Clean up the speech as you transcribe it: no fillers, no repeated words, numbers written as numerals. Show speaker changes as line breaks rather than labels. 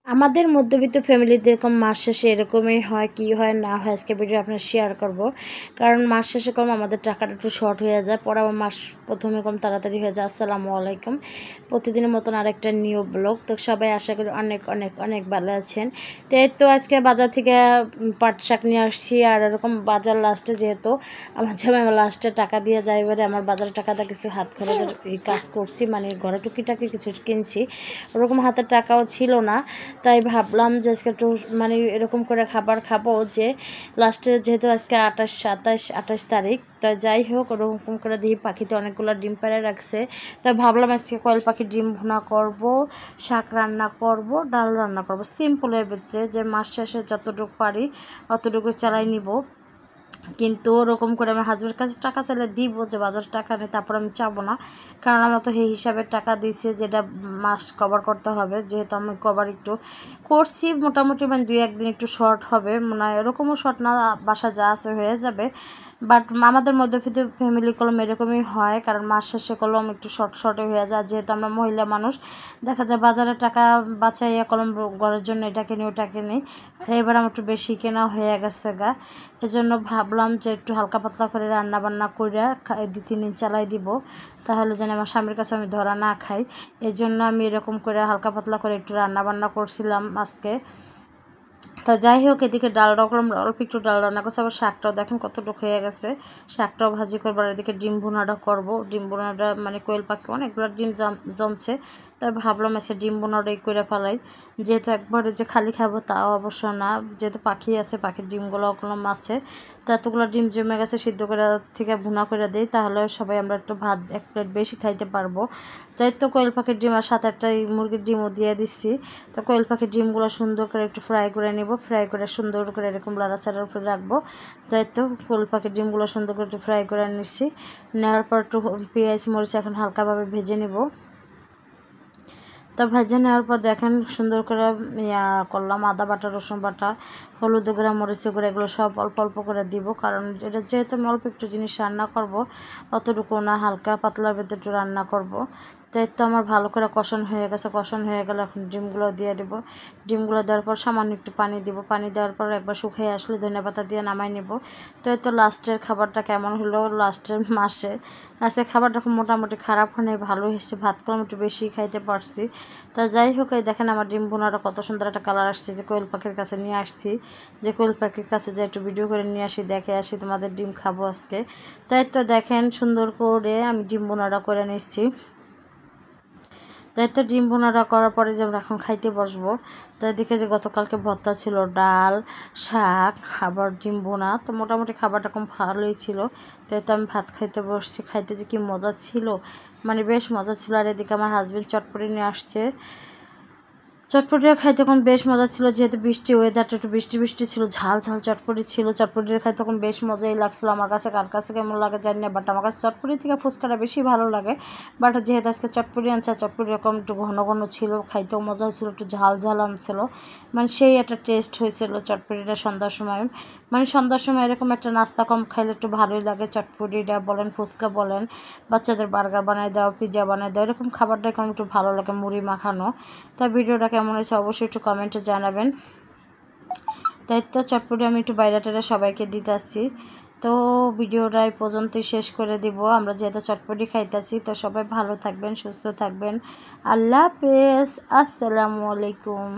আমাদের মধ্যবিত্ত ফ্যামিলিতে এরকম মাস শেষে এরকমই হয়, কি হয় না হয় আজকে ভিডিও আপনার শেয়ার করব। কারণ মাস শেষে কম আমাদের টাকাটা একটু শর্ট হয়ে যায়, পরে আমার মাস প্রথমে কম তাড়াতাড়ি হয়ে যায়। আসসালামু আলাইকুম, প্রতিদিনের মতন আরেকটা নিউ ব্লগ। তো সবাই আশা করি অনেক অনেক অনেক ভালো আছেন। তো এই তো আজকে বাজার থেকে পাট শাক নিয়ে আসছি। আর এরকম বাজার লাস্টে যেহেতু আমার জামাই লাস্টে টাকা দিয়ে যায়, এবারে আমার বাজারের টাকাটা কিছু হাত খরচের এই কাজ করছি, মানে ঘরে টুকিটাকি কিছু কিনছি, ওরকম হাতের টাকাও ছিল না। তাই ভাবলাম যে আজকে একটু মানে এরকম করে খাবার খাবো, যে লাস্টে যেহেতু আজকে 28 তারিখ। তাই যাই হোক, ওরকম করে দিয়ে পাখিতে অনেকগুলো ডিম পেড়ে রাখছে। তাই ভাবলাম আজকে কয়েল পাখির ডিম ভুনা করব, শাক রান্না করব, ডাল রান্না করব, সিম্পলের ভিতরে, যে মাস শেষে যতটুকু পারি অতটুকু চালাই নিব। কিন্তু ওরকম করে আমি হাজবেন্ডের কাছে টাকা চাইলে দিব, যে বাজারে টাকা নেই তারপর আমি চাবো না, কারণ আমার তো সেই হিসাবে টাকা দিছে যেটা মাস কভার করতে হবে। যেহেতু আমি কভার একটু করছি মোটামুটি, মানে 2-1 দিন একটু শর্ট হবে, মানে এরকমও শর্ট না, বাসা যা আছে হয়ে যাবে। বাট আমাদের মধ্যে ফ্যামিলি কলম এরকমই হয়, কারণ মাস শেষে কলম একটু শর্টে হয়ে যায়। যেহেতু আমরা মহিলা মানুষ, দেখা যায় বাজারে টাকা বাঁচাইয়া কলম ঘরের জন্য এটা কিনি ওটা কিনি, আর এবার আমার একটু বেশি কেনা হয়ে গেছে গা। এজন্য ভাবলাম যে একটু হালকা পাতলা করে রান্না বান্না করে 2-3 দিন চালাই দিব, তাহলে যেন আমার স্বামীর কাছে আমি ধরা না খাই। এই জন্য আমি এরকম করে হালকা পাতলা করে একটু রান্না বান্না করছিলাম আজকে। তা যাই হোক, এদিকে ডাল রাখলাম, অল্প একটু ডাল রান্না করছি। আবার শাকটাও দেখেন কতটুকু হয়ে গেছে, শাকটাও ভাজি করবো। আর এদিকে ডিম ভুনাটা করবো। ডিম ভুনাটা মানে কোয়েল পাখি অনেকগুলো ডিম জমছে, তাই ভাবলাম এসে ডিম ভুনাটাই করে ফেলাই। যেহেতু একবারে যে খালি খাবো তাও অবশ্য না, যেহেতু পাখি আছে, পাখির ডিমগুলো কলম আছে, তো এতগুলো ডিম জমে গেছে, সিদ্ধ করে থেকে ভুনা করে দিই, তাহলে সবাই আমরা একটু ভাত 1 প্লেট বেশি খাইতে পারবো। তাই তো কোয়েল পাখির ডিম আর 7-8টা মুরগির ডিমও দিয়ে দিচ্ছি। তো কোয়েল পাখির ডিমগুলো সুন্দর করে একটু ফ্রাই করে নেব, ফ্রাই করে সুন্দর করে এরকম লাড়াচাড়ার উপরে রাখবো। তাই তো কোয়েল পাখির ডিমগুলো সুন্দর করে একটু ফ্রাই করে নিচ্ছি। নেওয়ার পর একটু পেঁয়াজ মরিচ এখন হালকাভাবে ভেজে নেব। তা ভেজে নেওয়ার পর দেখেন সুন্দর করে করলাম, আদা বাটা, রসুন বাটা, হলুদ গুঁড়া, মরিচ গুঁড়া, এগুলো সব অল্প অল্প করে দিব, কারণ এটা যেহেতু আমি অল্প একটু জিনিস রান্না করব, অতটুকু না, হালকা পাতলার ভেতরে একটু রান্না করব। তো এই তো আমার ভালো করে কষানো হয়ে গেছে, কষানো হয়ে গেলে এখন ডিমগুলো দিয়ে দেবো। ডিমগুলো দেওয়ার পর সামান্য একটু পানি দিব, পানি দেওয়ার পর একবার শুকিয়ে আসলে ধনেপাতা দিয়ে নামাই নেব। তো এই তো লাস্টের খাবারটা কেমন হলো, লাস্টের মাসে আজকে খাবারটা খুব মোটামুটি খারাপ হয় নাই, ভালো হয়েছে। ভাত কম একটু বেশি খাইতে পারছি। তা যাই হোক, এই দেখেন আমার ডিম ভুনাটা কত সুন্দর একটা কালার আসছে, যে কোয়েল পাখির কাছে নিয়ে আসছি, যে কোয়েল পাখির কাছে যে একটু ভিডিও করে নিয়ে আসি, দেখে আসি তোমাদের ডিম খাবো আজকে। তাই তো দেখেন সুন্দর করে আমি ডিম ভুনাটা করে নিচ্ছি। তাই তো ডিম ভুনাটা করার পরে যে আমরা এখন খাইতে বসবো। তো এদিকে যে গতকালকে ভর্তা ছিল, ডাল, শাক, আবার ডিম ভুনা, তো মোটামুটি খাবারটা খুব ভালোই ছিল। তাই তো আমি ভাত খাইতে বসছি, খাইতে যে কি মজা ছিল, মানে বেশ মজা ছিল। আর এদিকে আমার হাজবেন্ড চটপটি নিয়ে আসছে, চটপটিটা খাইতে তখন বেশ মজা ছিল, যেহেতু বৃষ্টি, ওয়েদারটা একটু বৃষ্টি বৃষ্টি ছিল, ঝাল ঝাল চটপটি ছিল। চটপটিটা খাইতে তখন বেশ মজাই লাগছিলো আমার কাছে, কার কাছে কেমন লাগে জানি না, বাট আমার কাছে চটপটি থেকে ফুচকাটা বেশি ভালো লাগে। বাট যেহেতু আজকে চটপটি আনছে, চটপটি এরকম একটু ঘন ঘন ছিল, খাইতেও মজা হয়েছিল, একটু ঝাল ঝাল আনছিল, মানে সেই একটা টেস্ট হয়েছিল চটপটিটা সন্ধ্যার সময়। মানে সন্ধ্যার সময় এরকম একটা নাস্তা কম খাইলে একটু ভালোই লাগে। চটপটিটা বলেন, ফুচকা বলেন, বাচ্চাদের বার্গার বানাই দাও, পিৎজা বানাই দাও, এরকম খাবারটা এখন একটু ভালো লাগে, মুড়ি মাখানো। তা ভিডিওটা কেমন হয়েছে অবশ্যই একটু কমেন্টে জানাবেন। তাই তো চটপটি আমি একটু বাইরেটারে সবাইকে দিতে আসছি। তো ভিডিওটা এই পর্যন্তই শেষ করে দিব। আমরা যেহেতু চটপটি খাইতেছি, তো সবাই ভালো থাকবেন, সুস্থ থাকবেন। আল্লাহ হাফেজ, আসসালামু আলাইকুম।